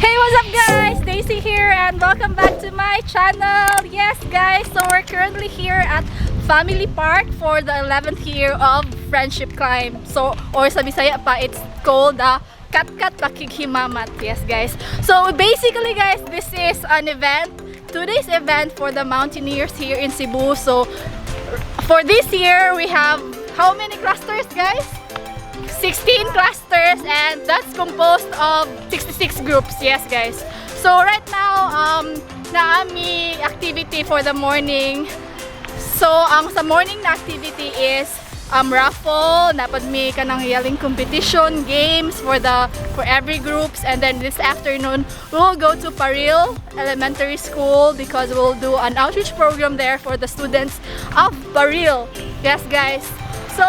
Hey, what's up guys? Daisy here and welcome back to my channel. Yes guys, so we're currently here at Family Park for the 11th year of Friendship Climb. So, or sa Bisaya pa, it's called the 𝗙𝗥𝗘𝗘 𝗧𝗥𝗜𝗘. Yes guys. So basically guys, this is an event, today's event for the Mountaineers here in Cebu. So for this year, we have how many clusters guys? 16 clusters, and that's composed of 66 groups. Yes guys. So right now naami activity for the morning. So ang sa morning na activity is raffle, napad mi kanang yelling competition, games for every groups, and then this afternoon we'll go to Paril Elementary School because we'll do an outreach program there for the students of Paril. Yes guys. So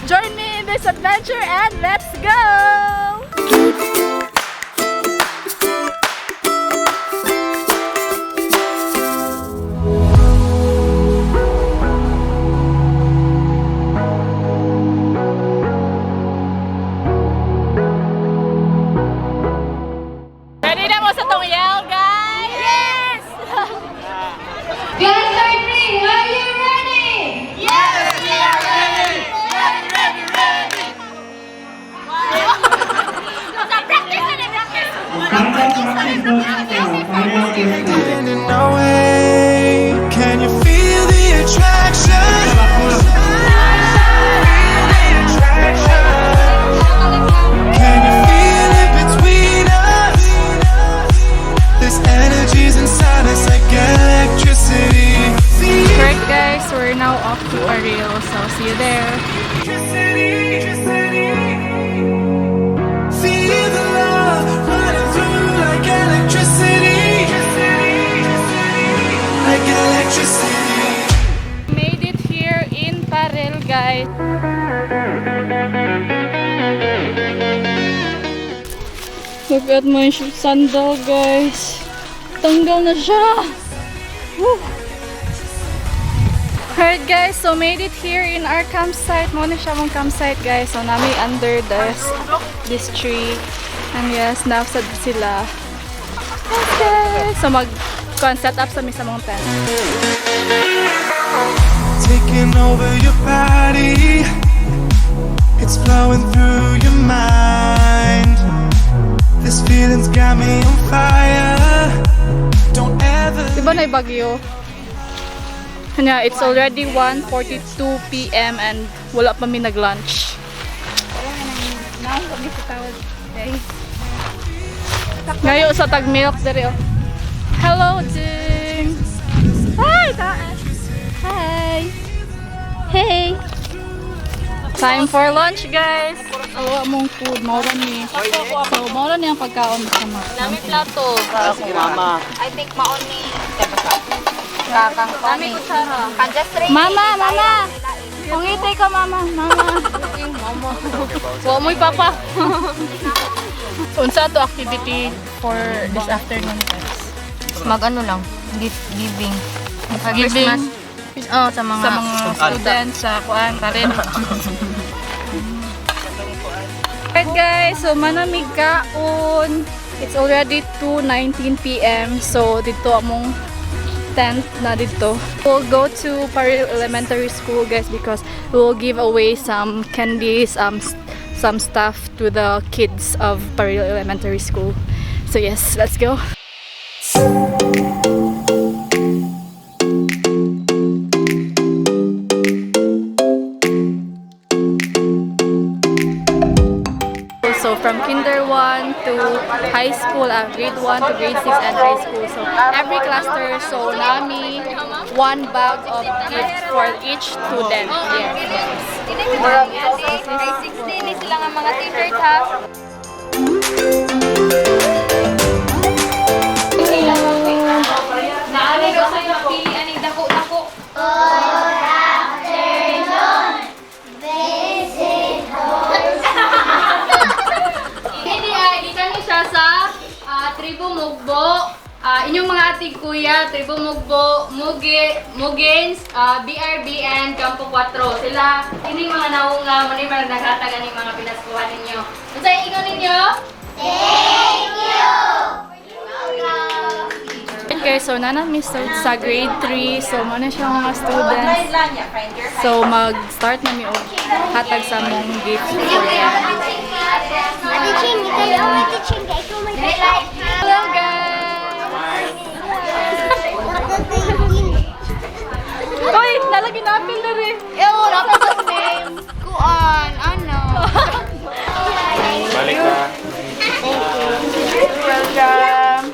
join me in this adventure and let's go! Ready na mo sa tong yell, guys? Yes! Cluster 3, are you ready? Yes! We are ready! Can you feel the attraction? Can you feel it between us? This energy's inside us like electricity. Right guys, we're now off to Paril, so see you there. Feel the love running through like electricity. Like electricity. Made it here in Paril, guys. Look at my sandal, guys. Tanggal na siya. Woo. Alright guys, so made it here in our campsite. Muna siya mong campsite guys. So nami under this tree. And yes, nafsad sila. Okay. So mag-set up sa mong tent. Taking over your body, it's flowing through your mind. This feeling's got me on fire. Don't ever. Diba na bagyo? Kanya, it's already 1:42 PM and wala pa mi nag-lunch. Ngayon sa tag-milk dere. Hello, Jing! Hi, Taas! Hi! Hey! Time for lunch, guys! Awa mong food, maura ni. So, maura ni ang pagkaon sama. Nami plato. Mama. I think maon ni. Kakang kami. Mama! Mama! Pungitay ka, Mama! Mama! Mama. Huwag mo'y papa! Unsa to activity for this afternoon, guys? Mag-ano lang. Giving. Giving? Oh, sa mga Students, sa kuan pa rin. Alright guys, so manamig kaon. It's already 2:19 PM. So dito among tent na dito. We'll go to Paril Elementary School guys because we'll give away some candies, some stuff to the kids of Paril Elementary School. So yes, let's go. So from kinder 1 to high school, grade 1 to grade 6 and high school. So every cluster, so nami one bag of gifts for each student. Yes. grade 16 sila nga mga t-shirt ha. Naali ko sa iyo pili aning dako-dako. Sa Tribu Mugbo, inyong mga ating kuya, Tribu Mugbo, Mugins, BRB, and Campo 4. Sila, ining mga naunga, muna yung mga nagkatagan ng mga pinaskuhan ninyo. Unsa yung ninyo? Thank you! guys, so nanami sa grade 3. So muna siya mga students. So mag-start na mi og hatag sa mong gift for them. Hello guys! Uy, nalagyan na apil na rin. Ew, dapat name. Kuan, ano? Balik ka. Welcome!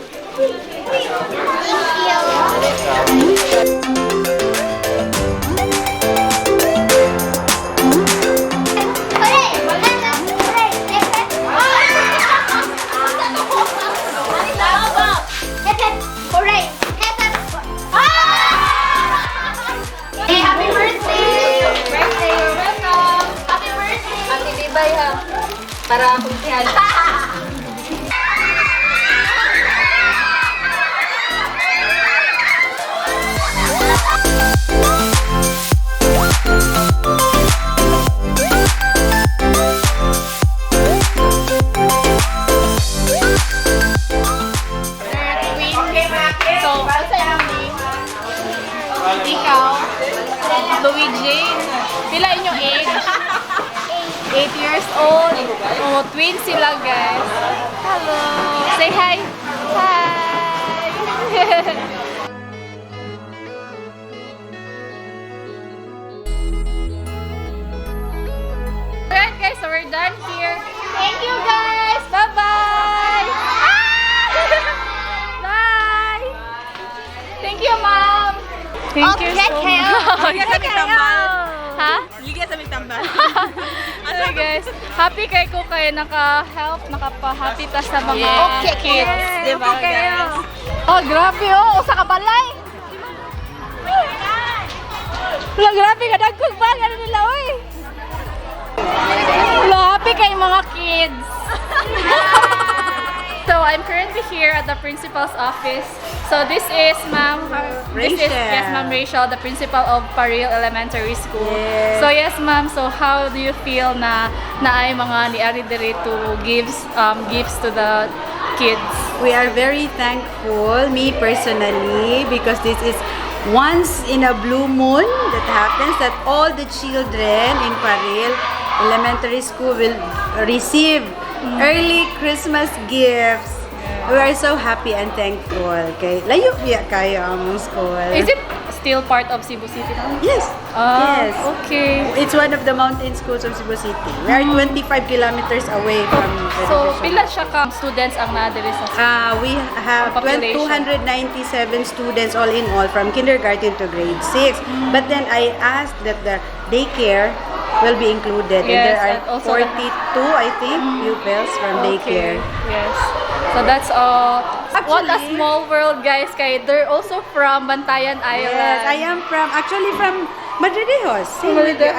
Happy birthday! Birthday, you're welcome. Happy birthday! Happy bibay ha. Para kumpihan. So, ikaw, Luigi, pila inyong age? 8 years old. Oh, twins sila guys. Hello. Say hi. Hi. Alright guys, so we're done here. Thank you guys. Bye-bye. Bye. Thank you, Mom. Thank you so much. Liga sa may tambal. Ha? Liga sa may tambal. Ano guys, happy kay ko kayo naka-help, nakapahappy ta sa mga kids. Diba guys? Oh, grabe oh, usa ka balay. Wala, grabe ka dagkog ba ano nila oy. Wala, happy kay mga kids. So I'm currently here at the principal's office. So this is Ma'am yes, Ma'am Rachel, the principal of Paril Elementary School. Yes. So yes, Ma'am. So how do you feel na ay mga niari diri to gives gifts to the kids? We are very thankful, me personally, because this is once in a blue moon that happens that all the children in Paril Elementary School will receive early Christmas gifts. We are so happy and thankful. Okay, layo biya kayo ang school. Is it still part of Cebu City now? Yes. Yes. Okay. It's one of the mountain schools of Cebu City. We are 25 kilometers away from the So division. pila siya ka students ang nadiri sa school? We have Population. 297 students all in all from kindergarten to grade 6. But then I asked that the daycare will be included. Yes, and there and are also 42, I think, pupils from daycare. Yes. So that's all. What a Actually- small world, guys. Kay they're also from Bantayan Island. Yes, I am actually from Madridejos. Madridejos?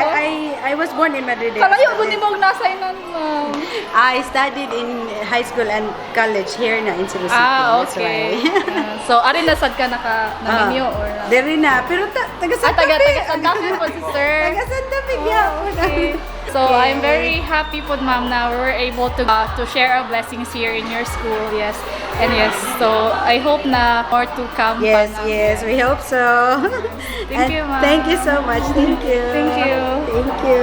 I was born in Madridejos. Kalayo ko ni mong nasa inan, Ma'am. I studied in high school and college here na in Cebu City. That's Okay. why. So ari nasad ka naminyo or Dere na, pero taga Santa Fe. taga Santa Fe po si sir. Taga Santa Fe gyapon. Okay. So I'm very happy po, Ma'am, na we're able to share our blessings here in your school. Yes. And yes, so I hope na more to come. Yes, pa, Ma'am. yes, we hope so. Thank And you, Ma'am. Thank you so much. Thank you. Thank you. Thank you.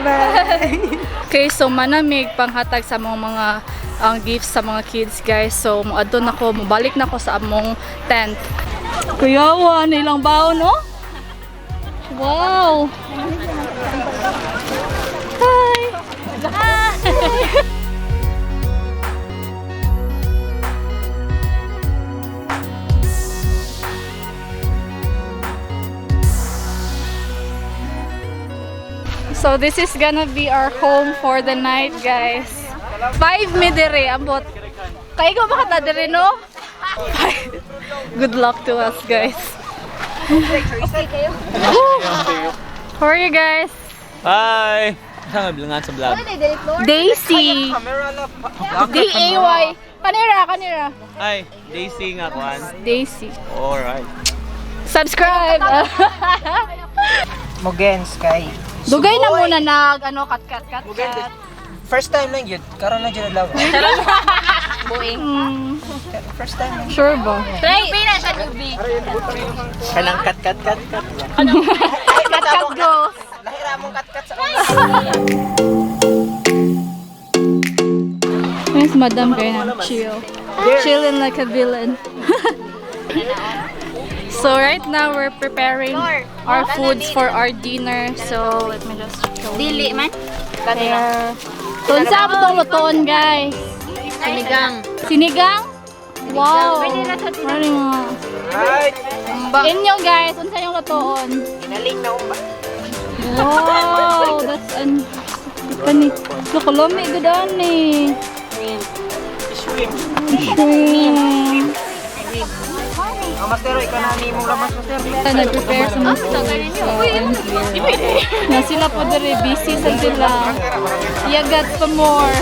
Bye-bye. Okay, so manamig panghatag sa mga ang gifts sa mga kids, guys. So moadto nako, mobalik nako sa among tent. Kuyawa, ilang baon, no? Wow. Hi. So this is gonna be our home for the night, guys. 5 mi dire ambot. Kay ko baka na dire, no? Good luck to us, guys. Okay kayo. How are you guys? Hi! Saan nga bilangan sa vlog? Daisy. D-A-Y. Kanira. Hi! Daisy nga kuhan. Daisy. Alright. Subscribe. Mogens kay. Dugay na muna kat. First time lang yun. Karon lang dyan lawa. Mm. First time. Sure ba? Newbie na siya, newbie. Kanang kat. Kat go. Lahira mong kat sa Yes, madam kayo na. Chill. Chilling like a villain. So right now we're preparing our foods for our dinner. So let me just show you. Dili man. There. So unsa ba tong lutoon, guys? Sinigang. Sinigang? Wow. Pwede na sa Ano yung mga... Right. Inyo guys, unsa yung lutoon? Inaling na umba. Wow, that's an... Kani, nakulami gudaan eh. Shrimp. Shrimp. Oh, Master, ikaw na ni mong lamas, Master. Ito, nag-prepare sa mga na sila po dere, busy sa sila. Yagat pa more.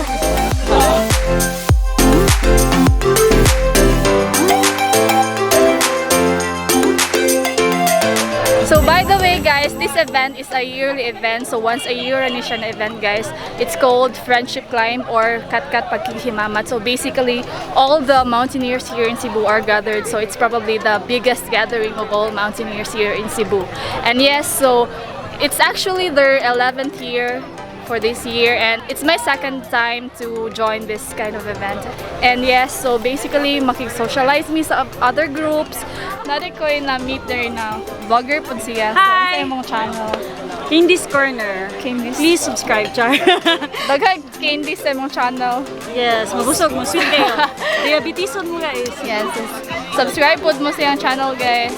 So by the way guys, this event is a yearly event. So once a year ni siya na event guys. It's called Friendship Climb or 𝗙𝗘𝗘 𝗧𝗥𝗜𝗘. So basically, all the mountaineers here in Cebu are gathered. So it's probably the biggest gathering of all mountaineers here in Cebu. And yes, so it's actually their 11th year for this year, and it's my second time to join this kind of event. And yes, so basically makig-socialize me sa other groups. Nari ko na-meet there na vlogger po siya. Hi! Sa imong channel. Candy's Corner. Candies. Please subscribe, Char. Daghang candies sa imong channel. Yes, mabusog mo. Sweet kayo. Diabetison mo guys. Yes. Subscribe po mo sa iyang channel guys.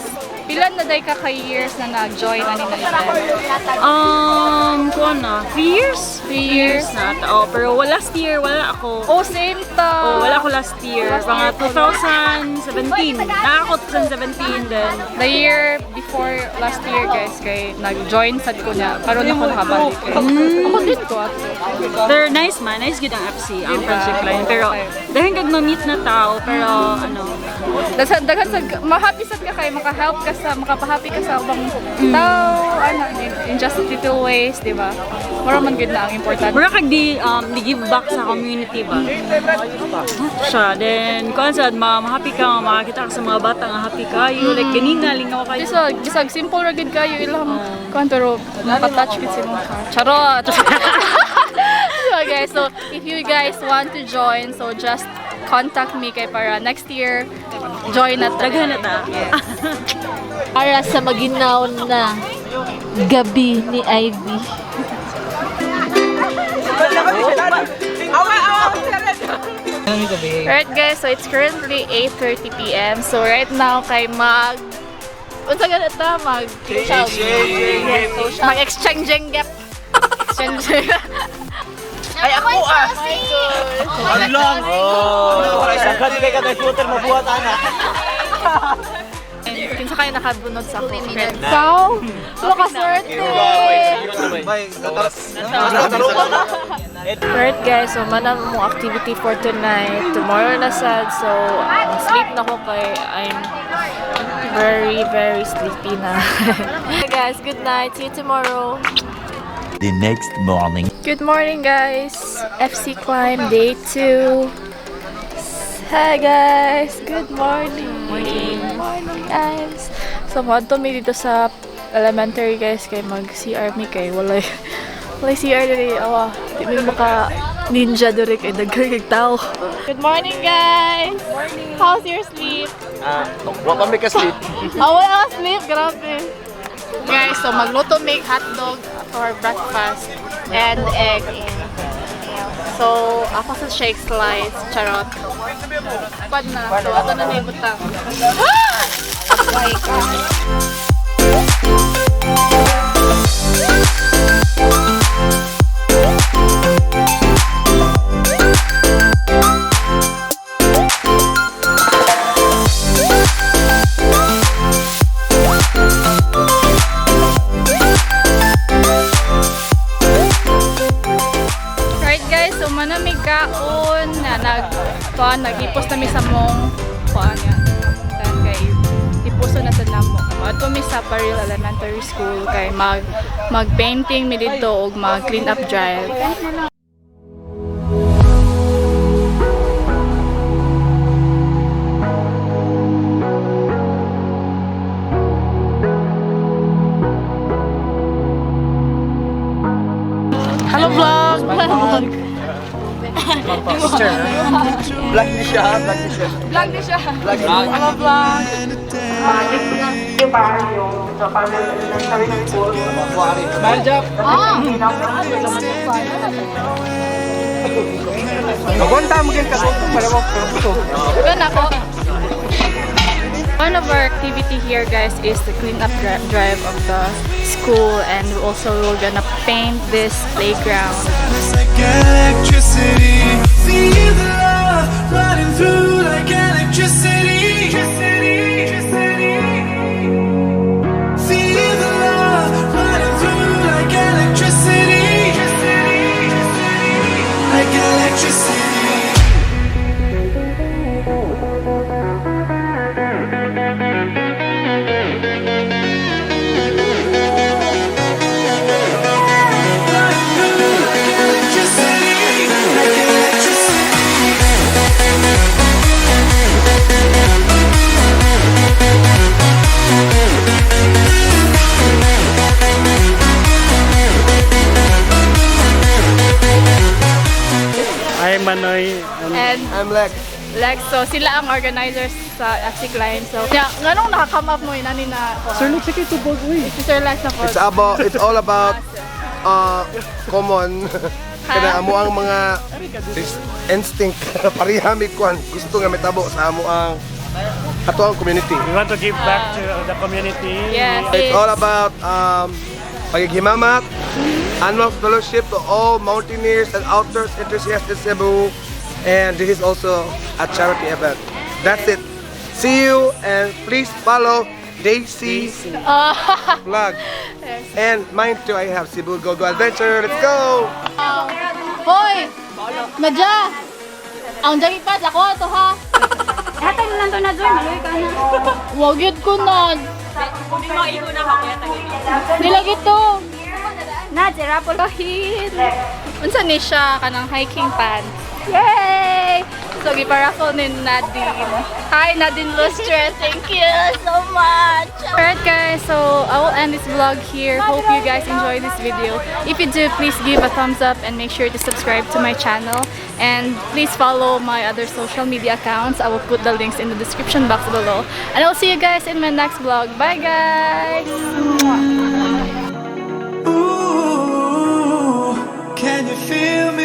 Pila na day ka years na nag-join ani na event? Kuwan na. 3 years? 3 years. Na tao. Pero last year, wala ako. Oh, same ta. Oh, wala ako last year. Mga 2017. Na ako 2017 then. The year before last year guys, kay nag-join sad ko niya. Karon ako nakabalik. Ako din ko ato. They're nice man. Nice good ang FC, ang friendship line. Pero dahil kag na-meet na tao, pero ano. Daghan sa ma-happy sad ka kay maka-help ka sa makapahappy ka sa ubang tao, ano, in just little ways, di ba? Mura man gud na ang important. Mura kag di give back sa community ba. Siya, then kung saan ma-happy ka, makakita ka sa mga bata nga happy kayo, like ganina lingaw kayo. Bisag simple ra gid kayo ilang kuan pero nakatouch gid sa imong ka. Charot. So guys, so if you guys want to join, so just contact me kay para next year join na Daghan na ta. Para sa maginaw na gabi ni Ivy. Right guys, so it's currently 8:30 p.m. So right now kay unsa ganit ta mag-exchanging gap. Exchange. Ay, ako ah! Ano lang? Oh, sagad kay ka scooter mabuhat ana. Kinsa kayo nakabunod sa ako. Ikaw? Makaswerte! Alright guys, so manang mong activity for tonight. Tomorrow na sad, so sleep na ko kay I'm very, very sleepy na. Okay guys, good night. See you tomorrow. The next morning. Good morning guys. FC Climb Day 2. Hi guys. Good morning. Morning guys. So madto mi dito sa elementary guys kay mag-CR mi kay walay CR diri awa. Di mi maka ninja diri kay daghan kay tao. Good morning guys. Morning. How's your sleep? Wa kami ka sleep. Wala ka sleep, grabe. Guys, so magluto make hotdog for breakfast and egg. So, ako sa shake slice, charot. Pad na. So, ato na naibutang. Kaon na nag-ipos na mi sa mong kuan nga. Tan kay ipuso na sa namo. Ato mi sa Paril Elementary School kay mag-painting mi dito ug mag-clean up drive. Vlog din siya. Mga vlog. Smile job. Magunta mo gin ka para mo puso. Gan ako. One of our activity here, guys, is the cleanup drive of the school, and also we're gonna paint this playground. It's like electricity. Feel the love running through like electricity. Feel the love running through like electricity. Like electricity. I'm Manoy. And I'm Lex. so sila ang organizers sa Atsi Climb. So, ganong nakakam up mo inani na Sir, looks like ito bag, uy. si Sir Lex na po. It's all about common. Kana amo ang mga instinct parihami kuan gusto nga metabo sa amo ang ato ang community. We want to give back to the community. Yes. It's all about paghihimamat, annual fellowship to all Mountaineers and outdoors enthusiasts in Cebu, and this is also a charity event. That's it. See you, and please follow 𝗙𝗧𝗏 vlog. And mine too, I have Cebu Adventure. Let's go! Hoy! Nadya! Ang dagi pa ako to ha. Hatay mo lang to na doon, maluwi ka na. Wag yun ko na. Hindi maigo na ako kaya tayo. Nilagit to. Na, jirapol. Kahit. Unsa ni siya kanang hiking pants. Yay! So, gipara ko ni Nadine. Hi, Nadine Lustre. Thank you so much. Alright guys, so I will end this vlog here. Hope you guys enjoyed this video. If you do, please give a thumbs up and make sure to subscribe to my channel. And please follow my other social media accounts. I will put the links in the description box below. And I'll see you guys in my next vlog. Bye guys! Ooh, can you feel me?